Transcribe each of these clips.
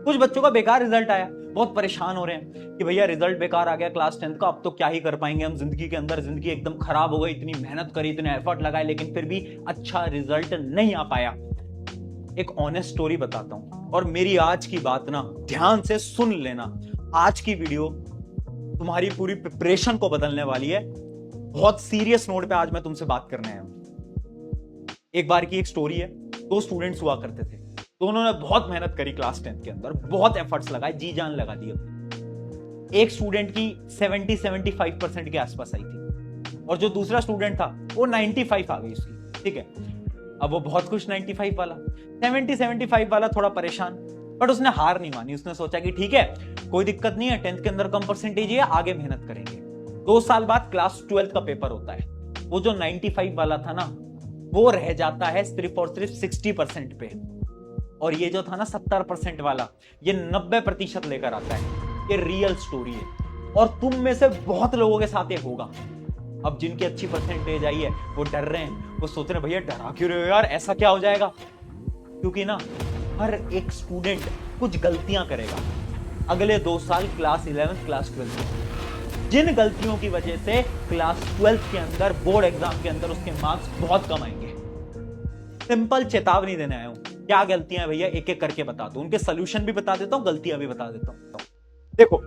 कुछ बच्चों का बेकार रिजल्ट आया, बहुत परेशान हो रहे हैं कि भैया रिजल्ट बेकार आ गया क्लास 10 का, अब तो क्या ही कर पाएंगे हम जिंदगी के अंदर, जिंदगी एकदम खराब हो गई, इतनी मेहनत करी, इतने एफर्ट लगाए, लेकिन फिर भी अच्छा रिजल्ट नहीं आ पाया। एक ऑनेस्ट स्टोरी बताता हूं, और मेरी आज की बात ना ध्यान से सुन लेना। आज की वीडियो तुम्हारी पूरी प्रिपरेशन को बदलने वाली है। बहुत सीरियस नोट पे आज मैं तुमसे बात करने आया हूं। एक बार की एक स्टोरी है। दो स्टूडेंट्स हुआ करते थे, दोनों ने बहुत मेहनत करी क्लास 10 के अंदर, बहुत एफर्ट्स लगाए, जी जान लगा दिए। एक स्टूडेंट की 70-75% के आसपास आई थी, और जो दूसरा स्टूडेंट था वो 95 आ गई उसकी। ठीक है, अब वो बहुत खुश 95 वाला, 70-75 वाला थोड़ा परेशान, बट उसने हार नहीं मानी। उसने सोचा कि ठीक है, कोई दिक्कत नहीं है, 10th के अंदर कम परसेंटेज है, आगे मेहनत करेंगे। 2 साल बाद क्लास 12 का पेपर होता है। वो जो 95 वाला था ना, वो रह जाता है सिर्फ और सिर्फ 60% पे, और ये जो था ना 70% वाला, ये 90% लेकर आता है। ये रियल स्टोरी है, और तुम में से बहुत लोगों के साथ ये होगा। अब जिनकी अच्छी परसेंटेज आई है वो डर रहे हैं, वो सोच रहे हैं भैया डरा क्यों रहे हो यार, ऐसा क्या हो जाएगा। क्योंकि ना हर एक स्टूडेंट कुछ गलतियां करेगा अगले 2 साल क्लास 11 क्लास 12 में, जिन गलतियों की वजह से क्लास 12 के अंदर बोर्ड एग्जाम के अंदर उसके मार्क्स बहुत कम आएंगे। सिंपल चेतावनी देने आया हूं। क्या गलतियां भैया, एक एक करके बता दो, उनके सोल्यूशन भी बता देता हूं, गलतियां भी बता देता हूं। देखो,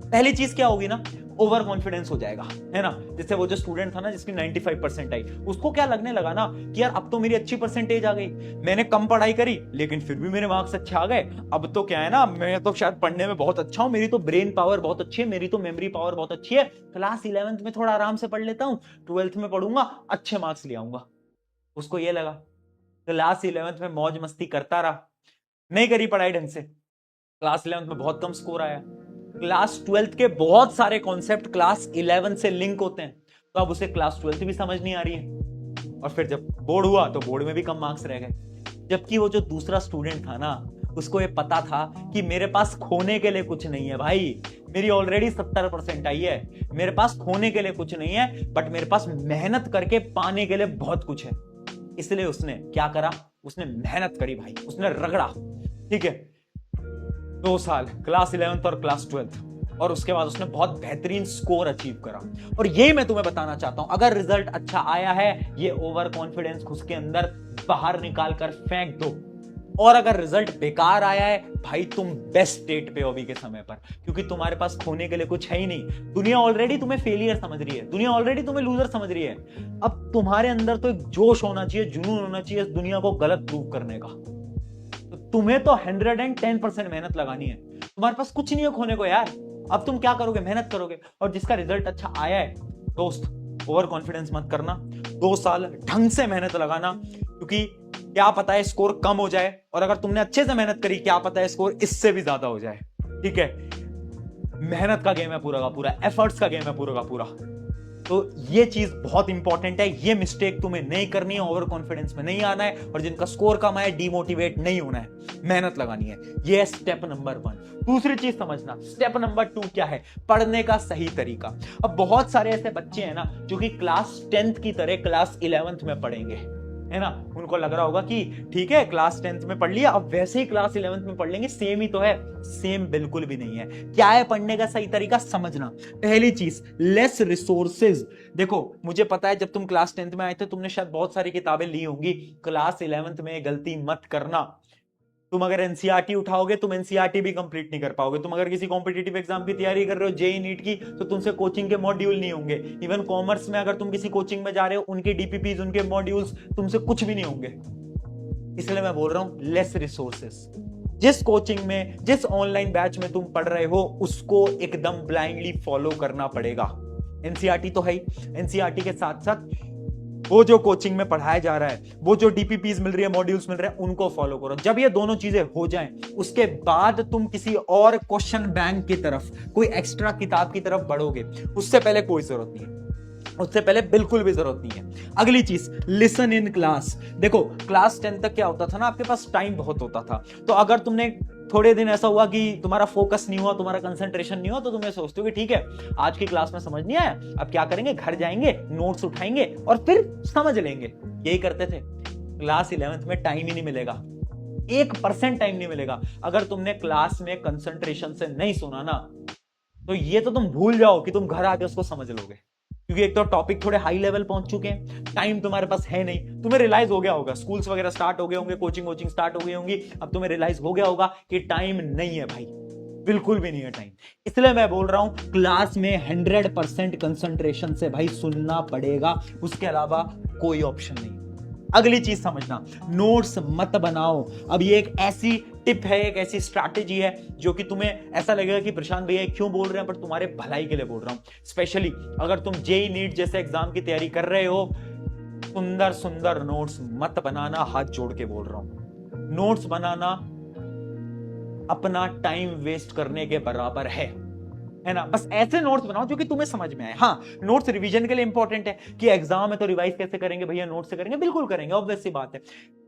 पहली चीज क्या होगी ना, ओवर कॉन्फिडेंस हो जाएगा, है ना। जैसे वो जो स्टूडेंट था ना जिसकी 95% आई, उसको क्या लगने लगा ना कि यार अब तो मेरी अच्छी परसेंटेज आ गई, मैंने कम पढ़ाई करी लेकिन फिर भी मेरे मार्क्स अच्छे आ गए, अब तो क्या है ना, मैं तो शायद पढ़ने में बहुत अच्छा हूं, मेरी तो ब्रेन पावर बहुत अच्छी है, मेरी तो मेमोरी पावर बहुत अच्छी है, क्लास 11th में थोड़ा आराम से पढ़ लेता हूं, 12th में पढ़ूंगा, अच्छे मार्क्स ले आऊंगा। उसको ये लगा, क्लास 11th में मौज मस्ती करता रहा, नहीं करी पढ़ाई ढंग से, क्लास 11th में बहुत कम स्कोर आया। क्लास 12th के बहुत सारे कॉन्सेप्ट क्लास 11 से लिंक होते हैं, तो अब उसे क्लास 12th भी समझ नहीं आ रही है, और फिर जब बोर्ड हुआ तो बोर्ड में भी कम मार्क्स रह गए। जबकि वो जो दूसरा स्टूडेंट था ना, उसको ये पता था कि मेरे पास खोने के लिए कुछ नहीं है भाई, मेरी ऑलरेडी 70% आई है, मेरे पास खोने के लिए कुछ नहीं है, बट मेरे पास मेहनत करके पाने के लिए बहुत कुछ है। इसलिए उसने क्या करा, उसने मेहनत करी भाई, उसने रगड़ा। ठीक है, 2 साल क्लास 11th और क्लास 12th, और उसके बाद उसने बहुत बेहतरीन स्कोर अचीव करा। और यही मैं तुम्हें बताना चाहता हूं, अगर रिजल्ट अच्छा आया है, ये ओवर कॉन्फिडेंस खुद के अंदर बाहर निकाल कर फेंक दो। और अगर रिजल्ट बेकार आया है भाई, तुम बेस्ट स्टेट पे हो अभी के समय पर, क्योंकि तुम्हारे पास खोने के लिए कुछ है ही नहीं। दुनिया ऑलरेडी तुम्हें फेलियर समझ रही है, दुनिया ऑलरेडी तुम्हें लूजर समझ रही है। अब तुम्हारे अंदर तो एक जोश होना चाहिए, जुनून होना चाहिए इस दुनिया को गलत प्रूव करने का। तो तुम्हें तो 110% मेहनत लगानी है, तुम्हारे पास कुछ नहीं है खोने को यार। अब तुम क्या करोगे, मेहनत करोगे, और जिसका रिजल्ट अच्छा आया है, दोस्त ओवर कॉन्फिडेंस मत करना, 2 साल ढंग से मेहनत लगाना, क्योंकि क्या पता है स्कोर कम हो जाए, और अगर तुमने अच्छे से मेहनत करी, क्या पता है स्कोर इससे भी ज्यादा हो जाए। ठीक है, मेहनत का गेम है पूरा का पूरा, एफर्ट्स का गेम है पूरा का पूरा। तो ये चीज बहुत इंपॉर्टेंट है, ये मिस्टेक तुम्हें नहीं करनी है, ओवर कॉन्फिडेंस में नहीं आना है, और जिनका स्कोर कम है डिमोटिवेट नहीं होना है, मेहनत लगानी है। ये स्टेप नंबर 1। दूसरी चीज समझना, स्टेप नंबर 2 क्या है, पढ़ने का सही तरीका। अब बहुत सारे ऐसे बच्चे हैं ना जो कि क्लास 10th की तरह क्लास 11th में पढ़ेंगे, है ना। उनको लग रहा होगा कि ठीक है क्लास 10th में पढ़ लिया, अब वैसे ही क्लास 11th में पढ़ लेंगे, सेम ही तो है। सेम बिल्कुल भी नहीं है। क्या है पढ़ने का सही तरीका, समझना। पहली चीज, लेस रिसोर्सेज। देखो, मुझे पता है जब तुम क्लास 10th में आए थे तुमने शायद बहुत सारी किताबें ली होंगी, क्लास 11th में गलती मत करना। तुम अगर एनसीईआरटी उठाओगे, तुम एनसीईआरटी भी कंप्लीट नहीं कर पाओगे। तुम अगर किसी कॉम्पिटिटिव एग्जाम की तैयारी कर रहे हो, जेई नीट की, तो तुमसे कोचिंग के मॉड्यूल नहीं होंगे। इवन कॉमर्स में अगर तुम किसी कोचिंग में जा रहे हो, उनके डीपीपीज, उनके मॉड्यूल्स तुमसे कुछ भी नहीं होंगे। इसलिए मैं बोल रहा हूं लेस रिसोर्सेस। जिस कोचिंग में, जिस ऑनलाइन बैच में तुम पढ़ रहे हो, उसको एकदम ब्लाइंडली फॉलो करना पड़ेगा। एनसीईआरटी तो है ही, एनसीईआरटी के साथ साथ वो जो कोचिंग में पढ़ाया जा रहा है, वो जो डीपीपीज मिल रही है, मॉड्यूल्स मिल रहे हैं, उनको फॉलो करो। जब ये दोनों चीजें हो जाएं, उसके बाद तुम किसी और क्वेश्चन बैंक की तरफ, कोई एक्स्ट्रा किताब की तरफ बढ़ोगे। उससे पहले कोई जरूरत नहीं है, उससे पहले बिल्कुल भी जरूरत नहीं है। अगली चीज, लिसन इन क्लास। देखो, क्लास 10 तक क्या होता था ना, आपके पास टाइम बहुत होता था, तो अगर तुमने थोड़े दिन ऐसा हुआ कि तुम्हारा फोकस नहीं हुआ, तुम्हारा कंसंट्रेशन नहीं हुआ, तो तुम ये सोचते हो कि ठीक है आज की क्लास में समझ नहीं आया, अब क्या करेंगे, घर जाएंगे, नोट्स उठाएंगे और फिर समझ लेंगे। यही करते थे। क्लास 11th में टाइम ही नहीं मिलेगा, 1% टाइम नहीं मिलेगा। अगर तुमने क्लास में कंसंट्रेशन से नहीं सुना ना, तो ये तो तुम भूल जाओ कि तुम घर आके उसको समझ लोगे, क्योंकि एक तो टॉपिक थोड़े हाई लेवल पहुंच चुके हैं, टाइम तुम्हारे पास है नहीं। तुम्हें रियलाइज हो गया होगा, स्कूल्स वगैरह स्टार्ट हो गए होंगे, कोचिंग स्टार्ट हो गई होंगी, अब तुम्हें रियलाइज हो गया होगा कि टाइम नहीं है भाई, बिल्कुल भी नहीं है टाइम। इसलिए मैं बोल रहा हूं क्लास में 100% कंसंट्रेशन से भाई सुनना पड़ेगा, उसके अलावा कोई ऑप्शन नहीं। अगली चीज समझना, नोट्स मत बनाओ। अब ये एक ऐसी टिप है, एक ऐसी स्ट्रैटेजी है जो कि तुम्हें ऐसा लगेगा कि प्रशांत भैया क्यों बोल रहे हैं, पर तुम्हारे भलाई के लिए बोल रहा हूं। स्पेशली अगर तुम जेई नीट जैसे एग्जाम की तैयारी कर रहे हो, सुंदर सुंदर नोट्स मत बनाना, हाथ जोड़ के बोल रहा हूं। नोट्स बनाना अपना टाइम वेस्ट करने के बराबर है ना। बस ऐसे नोट्स बनाओ जो कि तुम्हें समझ में आए। हाँ, नोट्स रिवीजन के लिए इंपॉर्टेंट है कि एग्जाम है तो रिवाइज कैसे करेंगे भैया, नोट्स से करेंगे, बिल्कुल करेंगे, ऑब्वियस सी बात है।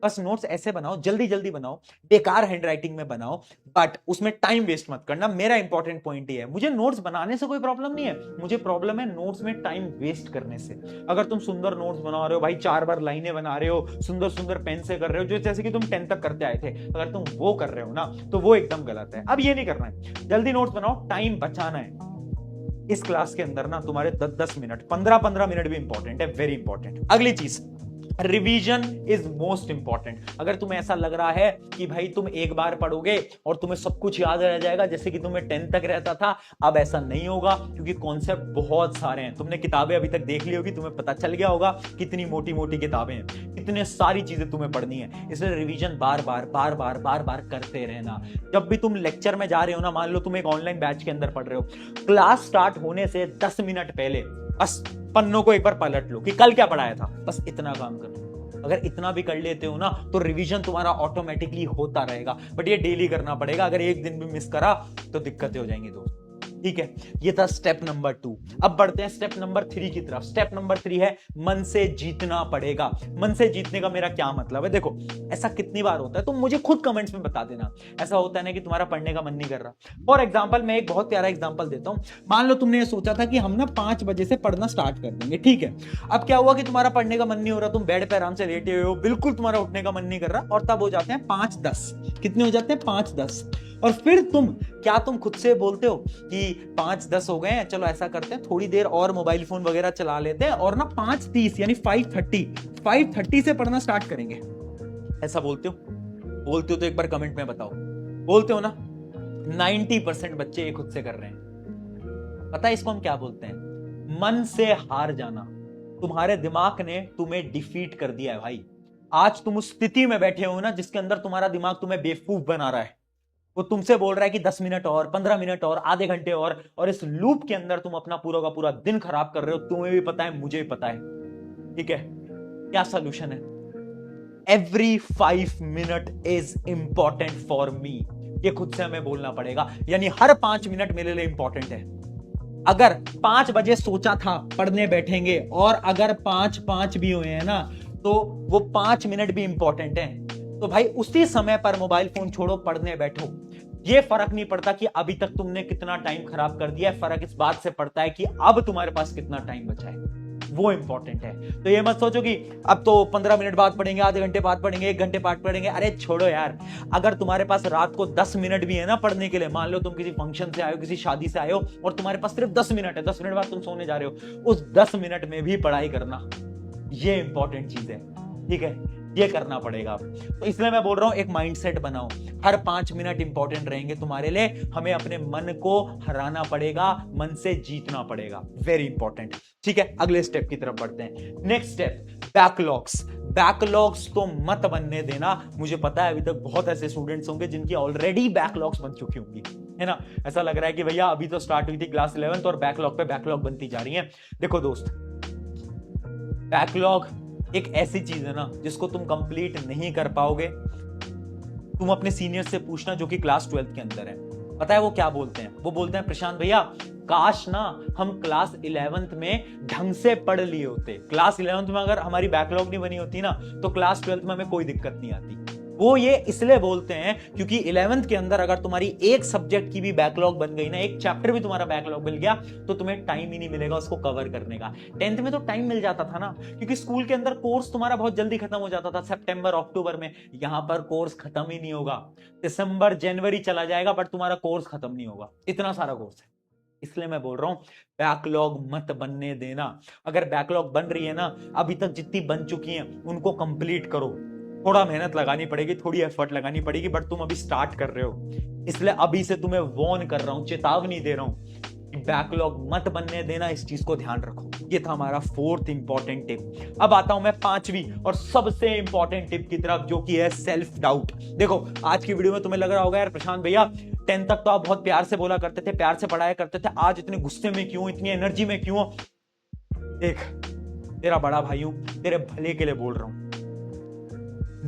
बस नोट्स ऐसे बनाओ, जल्दी जल्दी बनाओ, बेकार हैंडराइटिंग में बनाओ, बट उसमें टाइम वेस्ट मत करना। मेरा इंपॉर्टेंट पॉइंट ये है, मुझे नोट्स बनाने से कोई प्रॉब्लम नहीं है, मुझे प्रॉब्लम है नोट्स में टाइम वेस्ट करने से। अगर तुम सुंदर नोट्स बना रहे हो भाई, 4 बार लाइनें बना रहे हो, सुंदर सुंदर पेन से कर रहे हो, जो जैसे कि तुम 10 तक करते आए थे, अगर तुम वो कर रहे हो ना, तो वो एकदम गलत है। अब ये नहीं करना है, जल्दी नोट्स बनाओ, टाइम बचाना है। इस क्लास के अंदर ना तुम्हारे 10-10 मिनट, 15-15 मिनट भी इंपॉर्टेंट है, वेरी इंपॉर्टेंट। अगली चीज, रिवीजन इज मोस्ट इंपॉर्टेंट। अगर तुम्हें ऐसा लग रहा है कि भाई तुम एक बार पढ़ोगे और तुम्हें सब कुछ याद रह जाएगा जैसे कि तुम्हें 10 तक रहता था, अब ऐसा नहीं होगा, क्योंकि कॉन्सेप्ट बहुत सारे हैं। तुमने किताबें अभी तक देख ली होगी, तुम्हें पता चल गया होगा कितनी मोटी मोटी किताबें हैं, कितने सारी चीजें तुम्हें पढ़नी है। इसलिए रिवीजन बार बार करते रहना। जब भी तुम लेक्चर में जा रहे हो ना, मान लो तुम एक ऑनलाइन बैच के अंदर पढ़ रहे हो, क्लास स्टार्ट होने से 10 मिनट पहले बस पन्नों को एक बार पलट लो कि कल क्या पढ़ाया था, बस इतना काम करो। अगर इतना भी कर लेते हो ना, तो रिवीजन तुम्हारा ऑटोमेटिकली होता रहेगा। बट ये डेली करना पड़ेगा, अगर एक दिन भी मिस करा तो दिक्कतें हो जाएंगी दोस्त। ठीक है, ये था स्टेप नंबर 2। अब बढ़ते हैं स्टेप नंबर 3 की तरफ। स्टेप नंबर 3 है मन से जीतना पड़ेगा। मन से जीतने का मेरा क्या मतलब है, देखो ऐसा कितनी बार होता है, तुम मुझे खुद कमेंट्स में बता देना। ऐसा होता है ना कि तुम्हारा पढ़ने का मन नहीं कर रहा। फॉर एग्जाम्पल, मैं एक बहुत प्यारा एग्जाम्पल देता हूं। मान लो तुमने ये सोचा था कि हम ना 5 बजे से पढ़ना स्टार्ट कर देंगे, ठीक है। अब क्या हुआ कि तुम्हारा पढ़ने का मन नहीं हो रहा, तुम बेड पे आराम से लेटे हुए हो, बिल्कुल तुम्हारा उठने का मन नहीं कर रहा, और तब हो जाते हैं 5-10। कितने हो जाते हैं? 5-10। और फिर तुम खुद से बोलते हो कि 5-10 हो गए हैं, चलो ऐसा करते हैं थोड़ी देर और मोबाइल फोन वगैरह चला लेते हैं, और ना 5:30 यानी 5:30 से पढ़ना स्टार्ट करेंगे। ऐसा बोलते हो तो एक बार कमेंट में बताओ, बोलते हो ना? 90% बच्चे ये खुद से कर रहे हैं। पता है इसको हम क्या बोलते हैं? मन से हार जाना। तुम्हारे दिमाग ने तुम्हें डिफीट कर दिया है भाई। आज तुम उस स्थिति में बैठे हो ना जिसके अंदर तुम्हारा दिमाग तुम्हें बेवकूफ बना रहा है। वो तुमसे बोल रहा है कि 10 मिनट और, 15 मिनट और, आधे घंटे और इस लूप के अंदर तुम अपना पूरा का पूरा दिन खराब कर रहे हो। तुम्हें भी पता है, मुझे भी पता है। ठीक है, क्या सोल्यूशन है? Every 5 minute is important for me. ये खुद से हमें बोलना पड़ेगा, यानी हर 5 मिनट मेरे लिए इंपॉर्टेंट है। अगर 5 बजे सोचा था पढ़ने बैठेंगे, और अगर 5:05 भी हुए हैं ना, तो वो 5 मिनट भी इंपॉर्टेंट है। तो भाई उसी समय पर मोबाइल फोन छोड़ो, पढ़ने बैठो। ये फर्क नहीं पड़ता कि अभी तक तुमने कितना टाइम खराब कर दिया है, फर्क इस बात से पड़ता है कि अब तुम्हारे पास कितना टाइम बचा है, वो इंपॉर्टेंट है। तो ये मत सोचो कि अब तो 15 मिनट बाद पढ़ेंगे, आधे घंटे बाद पढ़ेंगे, 1 घंटे बाद पढ़ेंगे। अरे छोड़ो यार, अगर तुम्हारे पास रात को 10 मिनट भी है ना पढ़ने के लिए, मान लो तुम किसी फंक्शन से आए हो, किसी शादी से आए हो, और तुम्हारे पास सिर्फ 10 मिनट है, 10 मिनट बाद तुम सोने जा रहे हो, उस 10 मिनट में भी पढ़ाई करना, ये इंपॉर्टेंट चीज है। ठीक है, ये करना पड़ेगा। तो इसलिए मैं बोल रहा हूं, एक माइंडसेट बनाओ, हर 5 मिनट इंपॉर्टेंट रहेंगे तुम्हारे लिए। हमें अपने मन को हराना पड़ेगा, मन से जीतना पड़ेगा, वेरी इंपॉर्टेंट। ठीक है, अगले स्टेप की तरफ बढ़ते हैं। नेक्स्ट स्टेप, बैकलॉग्स तो मत बनने देना। मुझे पता है अभी तक बहुत ऐसे स्टूडेंट्स होंगे जिनकी ऑलरेडी बैकलॉग्स बन चुकी होंगी, है ना। ऐसा लग रहा है कि भैया अभी तो स्टार्ट हुई थी क्लास 11th और बैकलॉग पे बैकलॉग बनती जा रही है। देखो दोस्त, बैकलॉग एक ऐसी चीज है ना जिसको तुम कंप्लीट नहीं कर पाओगे। तुम अपने सीनियर से पूछना जो कि क्लास 12th के अंदर है। पता है वो क्या बोलते हैं? वो बोलते हैं, प्रशांत भैया काश ना हम क्लास 11th में ढंग से पढ़ लिए होते। क्लास 11th में अगर हमारी बैकलॉग नहीं बनी होती ना, तो क्लास 12th में हमें कोई दिक्कत नहीं आती। वो ये इसलिए बोलते हैं क्योंकि 11th के अंदर अगर तुम्हारी एक सब्जेक्ट की भी बैकलॉग बन गई ना, एक चैप्टर भी तुम्हारा बैकलॉग मिल गया, तो तुम्हें टाइम ही नहीं मिलेगा उसको कवर करने का। 10th में तो टाइम मिल जाता था ना, क्योंकि स्कूल के अंदर कोर्स तुम्हारा बहुत जल्दी खत्म हो जाता था, सितंबर अक्टूबर में। यहां पर कोर्स खत्म ही नहीं होगा, दिसंबर जनवरी चला जाएगा बट तुम्हारा कोर्स खत्म नहीं होगा, इतना सारा कोर्स है। इसलिए मैं बोल रहा हूं बैकलॉग मत बनने देना। अगर बैकलॉग बन रही है ना, अभी तक जितनी बन चुकी हैं उनको कंप्लीट करो। थोड़ा मेहनत लगानी पड़ेगी, थोड़ी एफर्ट लगानी पड़ेगी, बट तुम अभी स्टार्ट कर रहे हो, इसलिए अभी से तुम्हें वॉर्न कर रहा हूं, चेतावनी दे रहा हूं, बैकलॉग मत बनने देना, इस चीज को ध्यान रखो। ये था हमारा 4th इंपॉर्टेंट टिप। अब आता हूं मैं 5वीं और सबसे इंपॉर्टेंट टिप की तरफ, जो कि है सेल्फ डाउट। देखो आज की वीडियो में तुम्हें लग रहा होगा यार प्रशांत भैया 10th तक तो आप बहुत प्यार से बोला करते थे, प्यार से पढ़ाया करते थे, आज इतने गुस्से में क्यों, इतनी एनर्जी में क्यों? देख, तेरा बड़ा भाई हूं, तेरे भले के लिए बोल रहा हूं,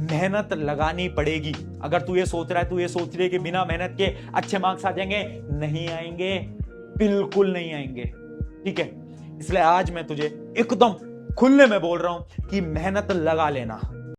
मेहनत लगानी पड़ेगी। अगर तू ये सोच रहा है, तू ये सोच रही है कि बिना मेहनत के अच्छे मार्क्स आ जाएंगे, नहीं आएंगे, बिल्कुल नहीं आएंगे, ठीक है? इसलिए आज मैं तुझे एकदम खुले में बोल रहा हूं कि मेहनत लगा लेना।